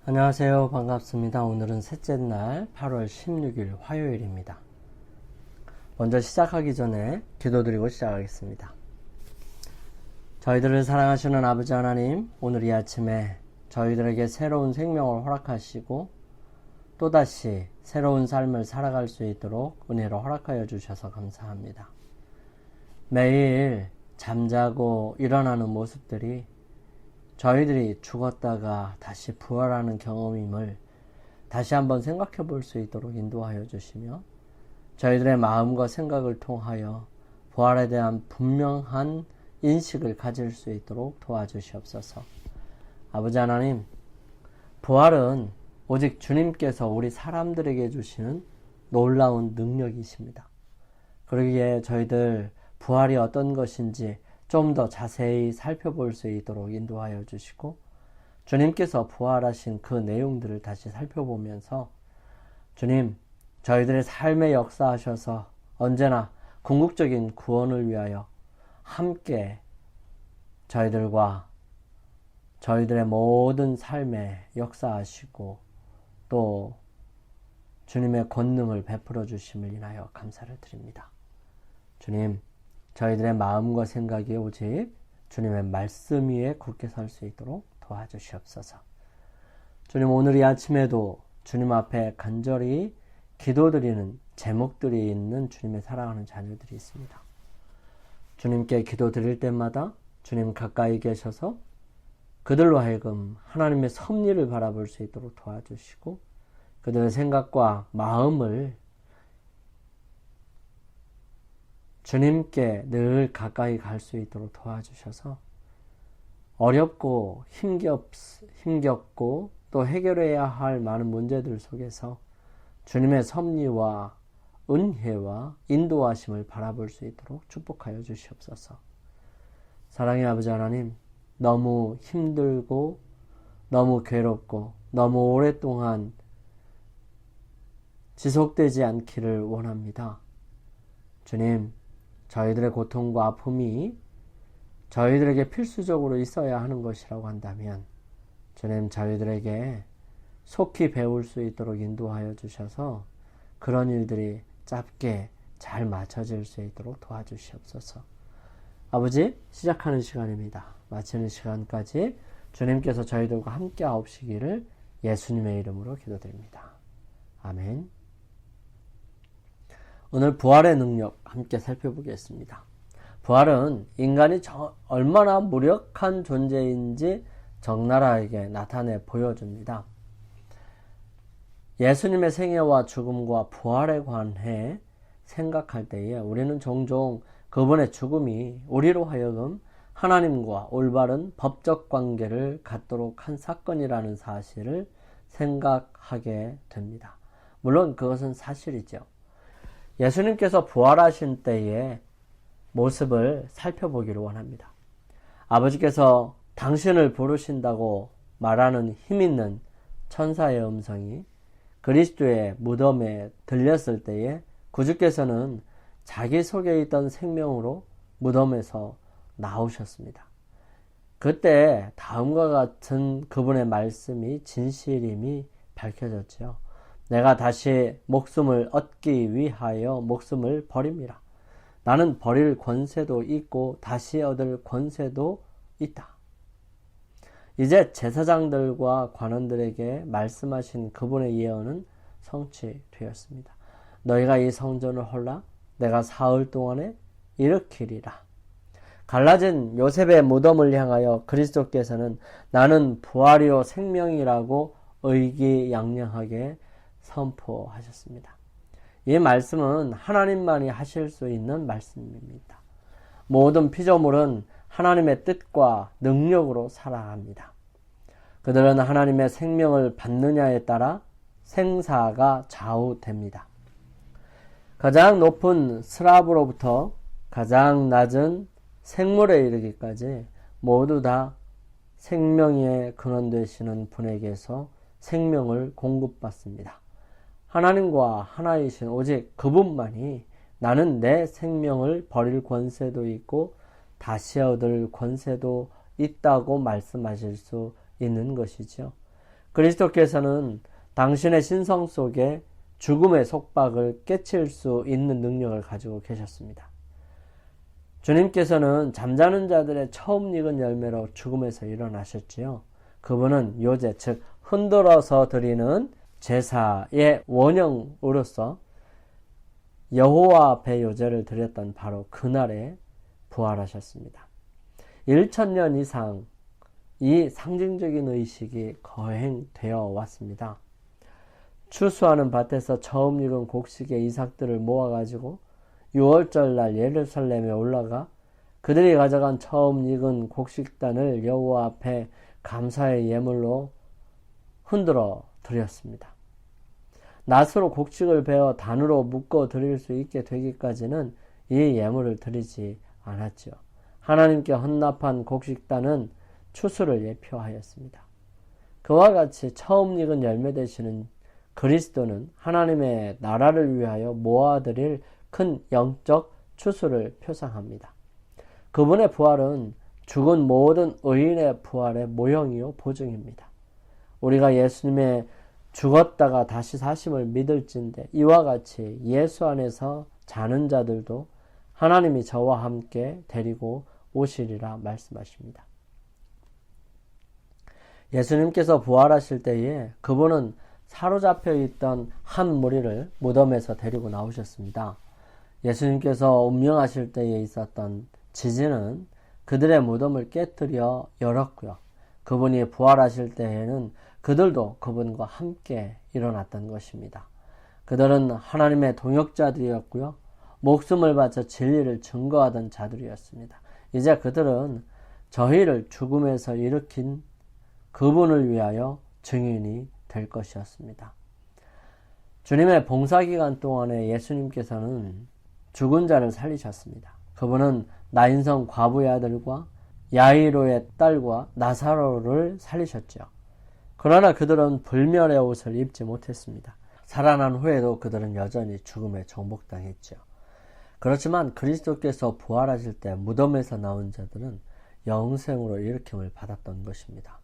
안녕하세요. 반갑습니다. 오늘은 셋째 날 8월 16일 화요일입니다. 먼저 시작하기 전에 기도드리고 시작하겠습니다. 저희들을 사랑하시는 아버지 하나님, 오늘 이 아침에 저희들에게 새로운 생명을 허락하시고 또다시 새로운 삶을 살아갈 수 있도록 은혜로 허락하여 주셔서 감사합니다. 매일 잠자고 일어나는 모습들이 저희들이 죽었다가 다시 부활하는 경험임을 다시 한번 생각해 볼 수 있도록 인도하여 주시며 저희들의 마음과 생각을 통하여 부활에 대한 분명한 인식을 가질 수 있도록 도와주시옵소서. 아버지 하나님, 부활은 오직 주님께서 우리 사람들에게 주시는 놀라운 능력이십니다. 그러기에 저희들 부활이 어떤 것인지 좀 더 자세히 살펴볼 수 있도록 인도하여 주시고 주님께서 부활하신 그 내용들을 다시 살펴보면서 주님, 저희들의 삶에 역사하셔서 언제나 궁극적인 구원을 위하여 함께 저희들과 저희들의 모든 삶에 역사하시고 또 주님의 권능을 베풀어 주심을 인하여 감사를 드립니다. 주님, 저희들의 마음과 생각이 오직 주님의 말씀 위에 굳게 설 수 있도록 도와주시옵소서. 주님, 오늘 이 아침에도 주님 앞에 간절히 기도드리는 제목들이 있는 주님의 사랑하는 자녀들이 있습니다. 주님께 기도드릴 때마다 주님 가까이 계셔서 그들로 하여금 하나님의 섭리를 바라볼 수 있도록 도와주시고 그들의 생각과 마음을 주님께 늘 가까이 갈 수 있도록 도와주셔서 어렵고 힘겹고 또 해결해야 할 많은 문제들 속에서 주님의 섭리와 은혜와 인도하심을 바라볼 수 있도록 축복하여 주시옵소서. 사랑의 아버지 하나님, 너무 힘들고 너무 괴롭고 너무 오랫동안 지속되지 않기를 원합니다. 주님, 저희들의 고통과 아픔이 저희들에게 필수적으로 있어야 하는 것이라고 한다면 주님, 저희들에게 속히 배울 수 있도록 인도하여 주셔서 그런 일들이 짧게 잘 맞춰질 수 있도록 도와주시옵소서. 아버지, 시작하는 시간입니다. 마치는 시간까지 주님께서 저희들과 함께 하옵시기를 예수님의 이름으로 기도드립니다. 아멘. 오늘 부활의 능력 함께 살펴보겠습니다. 부활은 인간이 얼마나 무력한 존재인지 적나라하게 나타내 보여줍니다. 예수님의 생애와 죽음과 부활에 관해 생각할 때에 우리는 종종 그분의 죽음이 우리로 하여금 하나님과 올바른 법적 관계를 갖도록 한 사건이라는 사실을 생각하게 됩니다. 물론 그것은 사실이죠. 예수님께서 부활하신 때의 모습을 살펴보기를 원합니다. 아버지께서 당신을 부르신다고 말하는 힘있는 천사의 음성이 그리스도의 무덤에 들렸을 때에 구주께서는 자기 속에 있던 생명으로 무덤에서 나오셨습니다. 그때 다음과 같은 그분의 말씀이 진실임이 밝혀졌죠. 내가 다시 목숨을 얻기 위하여 목숨을 버립니다. 나는 버릴 권세도 있고 다시 얻을 권세도 있다. 이제 제사장들과 관원들에게 말씀하신 그분의 예언은 성취되었습니다. 너희가 이 성전을 헐라 내가 사흘 동안에 일으키리라. 갈라진 요셉의 무덤을 향하여 그리스도께서는 나는 부활이요 생명이라고 의기양양하게 선포하셨습니다. 이 말씀은 하나님만이 하실 수 있는 말씀입니다. 모든 피조물은 하나님의 뜻과 능력으로 살아갑니다. 그들은 하나님의 생명을 받느냐에 따라 생사가 좌우됩니다. 가장 높은 스랍으로부터 가장 낮은 생물에 이르기까지 모두 다 생명의 근원 되시는 분에게서 생명을 공급받습니다. 하나님과 하나이신 오직 그분만이 나는 내 생명을 버릴 권세도 있고 다시 얻을 권세도 있다고 말씀하실 수 있는 것이죠. 그리스도께서는 당신의 신성 속에 죽음의 속박을 깨칠 수 있는 능력을 가지고 계셨습니다. 주님께서는 잠자는 자들의 처음 익은 열매로 죽음에서 일어나셨지요. 그분은 요제, 즉 흔들어서 드리는 제사의 원형으로서 여호와 앞에 요제를 드렸던 바로 그날에 부활하셨습니다. 1000년 이상 이 상징적인 의식이 거행되어 왔습니다. 추수하는 밭에서 처음 익은 곡식의 이삭들을 모아가지고 6월절 날 예루살렘에 올라가 그들이 가져간 처음 익은 곡식단을 여호와 앞에 감사의 예물로 흔들어 드렸습니다. 낫으로 곡식을 베어 단으로 묶어 드릴 수 있게 되기까지는 이 예물을 드리지 않았죠. 하나님께 헌납한 곡식단은 추수를 예표하였습니다. 그와 같이 처음 익은 열매 되시는 그리스도는 하나님의 나라를 위하여 모아드릴 큰 영적 추수를 표상합니다. 그분의 부활은 죽은 모든 의인의 부활의 모형이요 보증입니다. 우리가 예수님의 죽었다가 다시 사심을 믿을진데 이와 같이 예수 안에서 자는 자들도 하나님이 저와 함께 데리고 오시리라 말씀하십니다. 예수님께서 부활하실 때에 그분은 사로잡혀 있던 한 무리를 무덤에서 데리고 나오셨습니다. 예수님께서 운명하실 때에 있었던 지진은 그들의 무덤을 깨뜨려 열었고요. 그분이 부활하실 때에는 그들도 그분과 함께 일어났던 것입니다. 그들은 하나님의 동역자들이었고요. 목숨을 바쳐 진리를 증거하던 자들이었습니다. 이제 그들은 저희를 죽음에서 일으킨 그분을 위하여 증인이 될 것이었습니다. 주님의 봉사기간 동안에 예수님께서는 죽은 자를 살리셨습니다. 그분은 나인성 과부의 아들과 야이로의 딸과 나사로를 살리셨죠. 그러나 그들은 불멸의 옷을 입지 못했습니다. 살아난 후에도 그들은 여전히 죽음에 정복당했죠. 그렇지만 그리스도께서 부활하실 때 무덤에서 나온 자들은 영생으로 일으킴을 받았던 것입니다.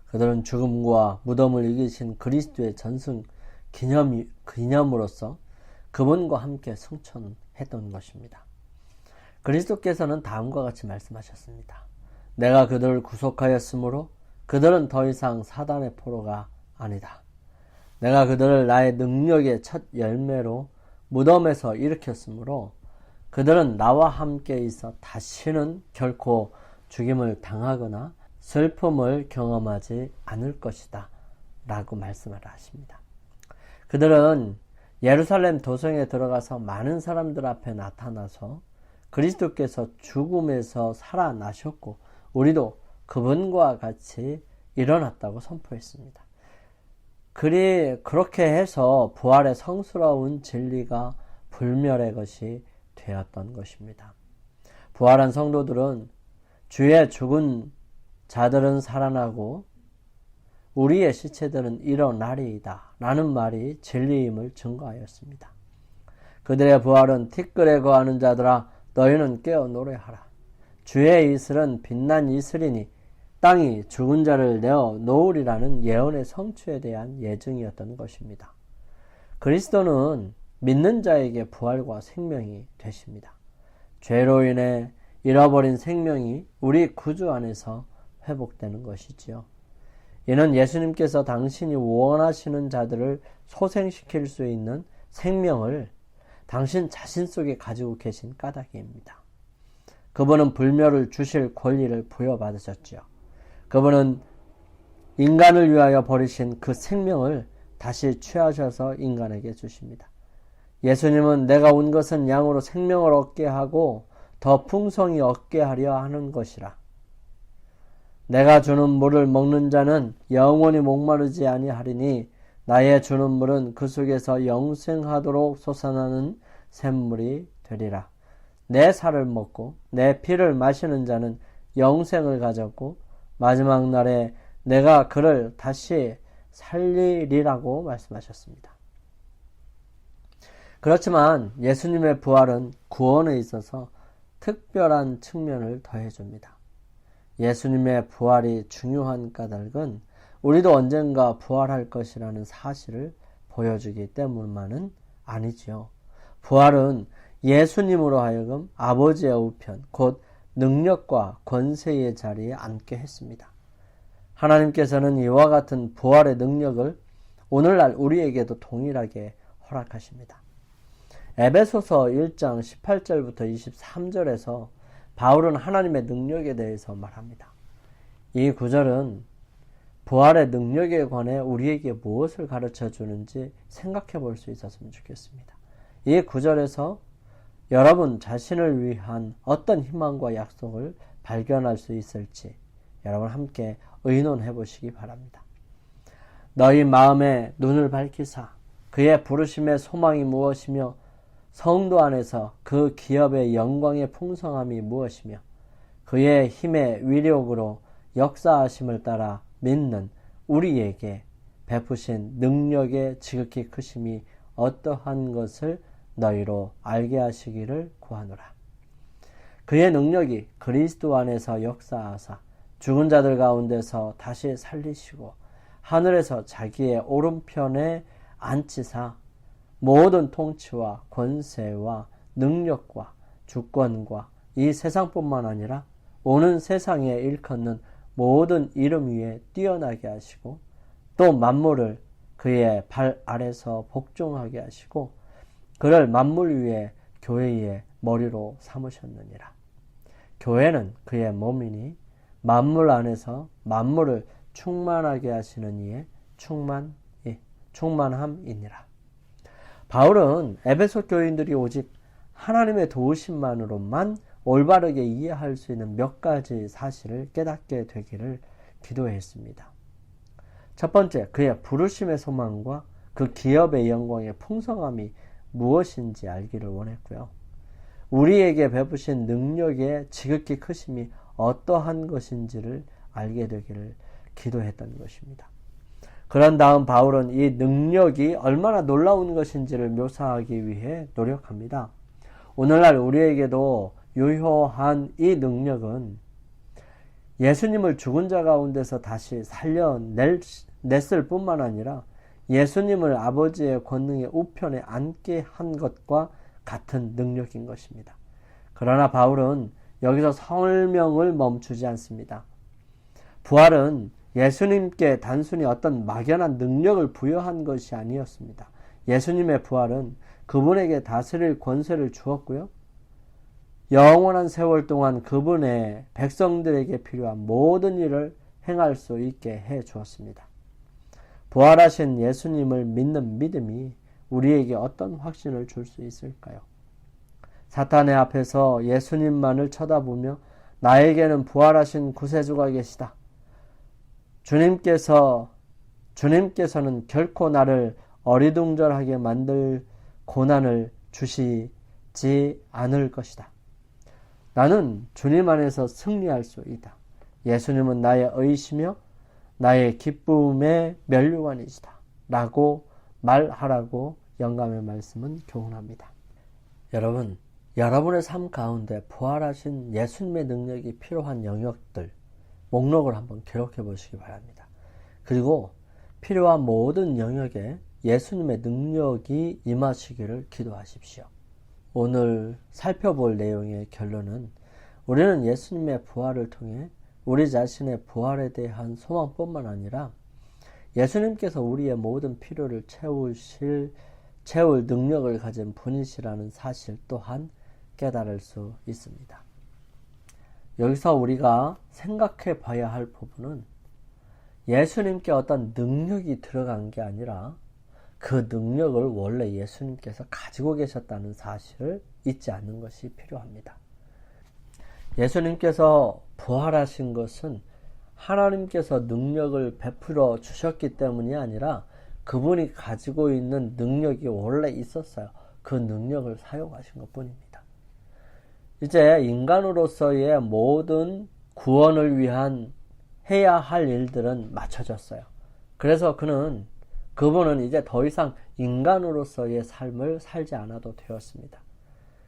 그들은 죽음과 무덤을 이기신 그리스도의 전승 기념으로서 그분과 함께 승천했던 것입니다. 그리스도께서는 다음과 같이 말씀하셨습니다. 내가 그들을 구속하였으므로 그들은 더 이상 사단의 포로가 아니다. 내가 그들을 나의 능력의 첫 열매로 무덤에서 일으켰으므로 그들은 나와 함께 있어 다시는 결코 죽임을 당하거나 슬픔을 경험하지 않을 것이다 라고 말씀을 하십니다. 그들은 예루살렘 도성에 들어가서 많은 사람들 앞에 나타나서 그리스도께서 죽음에서 살아나셨고 우리도 그분과 같이 일어났다고 선포했습니다. 그렇게 해서 부활의 성스러운 진리가 불멸의 것이 되었던 것입니다. 부활한 성도들은 주의 죽은 자들은 살아나고 우리의 시체들은 일어나리이다 라는 말이 진리임을 증거하였습니다. 그들의 부활은 티끌에 거하는 자들아 너희는 깨어 노래하라. 주의 이슬은 빛난 이슬이니 땅이 죽은 자를 내어 놓으리라는 예언의 성취에 대한 예증이었던 것입니다. 그리스도는 믿는 자에게 부활과 생명이 되십니다. 죄로 인해 잃어버린 생명이 우리 구주 안에서 회복되는 것이지요. 이는 예수님께서 당신이 원하시는 자들을 소생시킬 수 있는 생명을 당신 자신 속에 가지고 계신 까닭입니다. 그분은 불멸을 주실 권리를 부여받으셨지요. 그분은 인간을 위하여 버리신 그 생명을 다시 취하셔서 인간에게 주십니다. 예수님은 내가 온 것은 양으로 생명을 얻게 하고 더 풍성히 얻게 하려 하는 것이라. 내가 주는 물을 먹는 자는 영원히 목마르지 아니하리니 나의 주는 물은 그 속에서 영생하도록 솟아나는 샘물이 되리라. 내 살을 먹고 내 피를 마시는 자는 영생을 가졌고 마지막 날에 내가 그를 다시 살리리라고 말씀하셨습니다. 그렇지만 예수님의 부활은 구원에 있어서 특별한 측면을 더해줍니다. 예수님의 부활이 중요한 까닭은 우리도 언젠가 부활할 것이라는 사실을 보여주기 때문만은 아니지요. 부활은 예수님으로 하여금 아버지의 우편, 곧 능력과 권세의 자리에 앉게 했습니다. 하나님께서는 이와 같은 부활의 능력을 오늘날 우리에게도 동일하게 허락하십니다. 에베소서 1장 18절부터 23절에서 바울은 하나님의 능력에 대해서 말합니다. 이 구절은 부활의 능력에 관해 우리에게 무엇을 가르쳐 주는지 생각해 볼 수 있었으면 좋겠습니다. 이 구절에서 여러분 자신을 위한 어떤 희망과 약속을 발견할 수 있을지 여러분 함께 의논해 보시기 바랍니다. 너희 마음에 눈을 밝히사 그의 부르심의 소망이 무엇이며 성도 안에서 그 기업의 영광의 풍성함이 무엇이며 그의 힘의 위력으로 역사하심을 따라 믿는 우리에게 베푸신 능력의 지극히 크심이 어떠한 것을 너희로 알게 하시기를 구하노라. 그의 능력이 그리스도 안에서 역사하사 죽은 자들 가운데서 다시 살리시고 하늘에서 자기의 오른편에 앉히사 모든 통치와 권세와 능력과 주권과 이 세상뿐만 아니라 오는 세상에 일컫는 모든 이름 위에 뛰어나게 하시고 또 만물을 그의 발 아래서 복종하게 하시고 그를 만물 위에 교회의 머리로 삼으셨느니라. 교회는 그의 몸이니 만물 안에서 만물을 충만하게 하시는 이의 충만함이니라. 바울은 에베소 교인들이 오직 하나님의 도우심만으로만 올바르게 이해할 수 있는 몇 가지 사실을 깨닫게 되기를 기도했습니다. 첫 번째, 그의 부르심의 소망과 그 기업의 영광의 풍성함이 무엇인지 알기를 원했고요. 우리에게 베푸신 능력의 지극히 크심이 어떠한 것인지를 알게 되기를 기도했던 것입니다. 그런 다음 바울은 이 능력이 얼마나 놀라운 것인지를 묘사하기 위해 노력합니다. 오늘날 우리에게도 유효한 이 능력은 예수님을 죽은 자 가운데서 다시 살려냈을 뿐만 아니라 예수님을 아버지의 권능의 우편에 앉게 한 것과 같은 능력인 것입니다. 그러나 바울은 여기서 설명을 멈추지 않습니다. 부활은 예수님께 단순히 어떤 막연한 능력을 부여한 것이 아니었습니다. 예수님의 부활은 그분에게 다스릴 권세를 주었고요. 영원한 세월 동안 그분의 백성들에게 필요한 모든 일을 행할 수 있게 해 주었습니다. 부활하신 예수님을 믿는 믿음이 우리에게 어떤 확신을 줄 수 있을까요? 사탄의 앞에서 예수님만을 쳐다보며 나에게는 부활하신 구세주가 계시다. 주님께서는 결코 나를 어리둥절하게 만들 고난을 주시지 않을 것이다. 나는 주님 안에서 승리할 수 있다. 예수님은 나의 의시며 나의 기쁨의 면류관이시다. 라고 말하라고 영감의 말씀은 교훈합니다. 여러분, 여러분의 삶 가운데 부활하신 예수님의 능력이 필요한 영역들 목록을 한번 기록해 보시기 바랍니다. 그리고 필요한 모든 영역에 예수님의 능력이 임하시기를 기도하십시오. 오늘 살펴볼 내용의 결론은 우리는 예수님의 부활을 통해 우리 자신의 부활에 대한 소망뿐만 아니라 예수님께서 우리의 모든 필요를 채울 능력을 가진 분이시라는 사실 또한 깨달을 수 있습니다. 여기서 우리가 생각해 봐야 할 부분은 예수님께 어떤 능력이 들어간 게 아니라 그 능력을 원래 예수님께서 가지고 계셨다는 사실을 잊지 않는 것이 필요합니다. 예수님께서 부활하신 것은 하나님께서 능력을 베풀어 주셨기 때문이 아니라 그분이 가지고 있는 능력이 원래 있었어요. 그 능력을 사용하신 것 뿐입니다. 이제 인간으로서의 모든 구원을 위한 해야 할 일들은 마쳐졌어요. 그래서 그분은 이제 더 이상 인간으로서의 삶을 살지 않아도 되었습니다.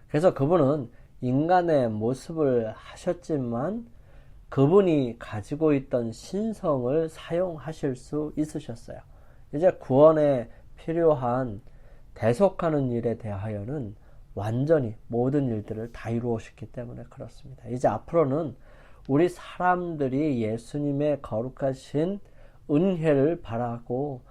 그래서 그분은 인간의 모습을 하셨지만 그분이 가지고 있던 신성을 사용하실 수 있으셨어요. 이제 구원에 필요한 대속하는 일에 대하여는 완전히 모든 일들을 다 이루었기 때문에 그렇습니다. 이제 앞으로는 우리 사람들이 예수님의 거룩하신 은혜를 바라고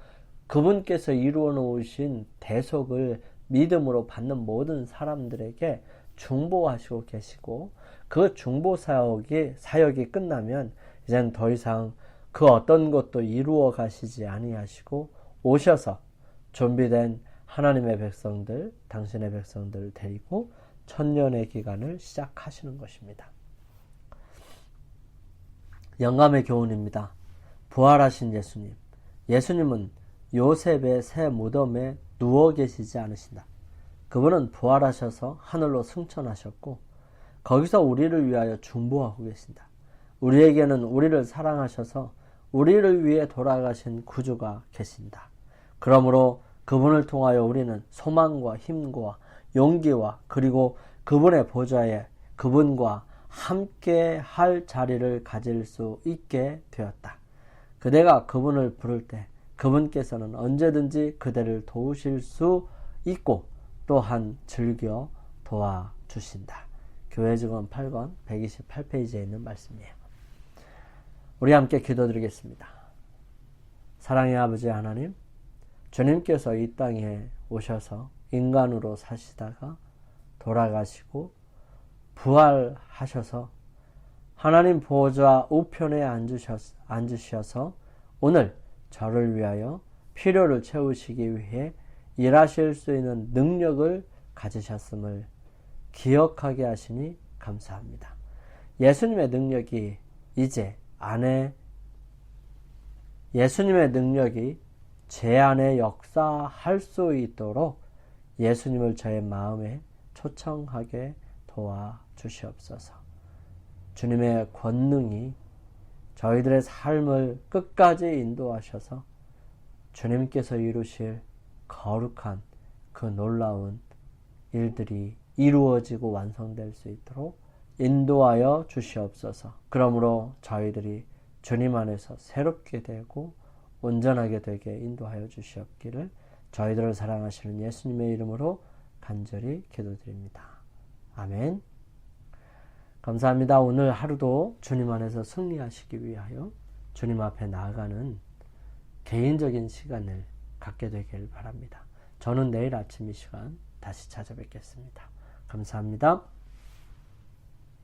그분께서 이루어 놓으신 대속을 믿음으로 받는 모든 사람들에게 중보하시고 계시고, 그 중보 사역이 끝나면 이제는 더 이상 그 어떤 것도 이루어 가시지 아니하시고 오셔서 준비된 하나님의 백성들, 당신의 백성들을 데리고 천년의 기간을 시작하시는 것입니다. 영감의 교훈입니다. 부활하신 예수님. 예수님은 요셉의 새 무덤에 누워 계시지 않으신다. 그분은 부활하셔서 하늘로 승천하셨고 거기서 우리를 위하여 중보하고 계신다. 우리에게는 우리를 사랑하셔서 우리를 위해 돌아가신 구주가 계신다. 그러므로 그분을 통하여 우리는 소망과 힘과 용기와 그리고 그분의 보좌에 그분과 함께 할 자리를 가질 수 있게 되었다. 그대가 그분을 부를 때 그분께서는 언제든지 그대를 도우실 수 있고 또한 즐겨 도와주신다. 교회증언 8권 128페이지에 있는 말씀이에요. 우리 함께 기도드리겠습니다. 사랑의 아버지 하나님, 주님께서 이 땅에 오셔서 인간으로 사시다가 돌아가시고 부활하셔서 하나님 보좌 우편에 앉으셔서 오늘 저를 위하여 필요를 채우시기 위해 일하실 수 있는 능력을 가지셨음을 기억하게 하시니 감사합니다. 예수님의 능력이 제 안에 역사할 수 있도록 예수님을 저의 마음에 초청하게 도와주시옵소서. 주님의 권능이 저희들의 삶을 끝까지 인도하셔서 주님께서 이루실 거룩한 그 놀라운 일들이 이루어지고 완성될 수 있도록 인도하여 주시옵소서. 그러므로 저희들이 주님 안에서 새롭게 되고 온전하게 되게 인도하여 주시옵기를 저희들을 사랑하시는 예수님의 이름으로 간절히 기도드립니다. 아멘. 감사합니다. 오늘 하루도 주님 안에서 승리하시기 위하여 주님 앞에 나아가는 개인적인 시간을 갖게 되길 바랍니다. 저는 내일 아침 이 시간 다시 찾아뵙겠습니다. 감사합니다.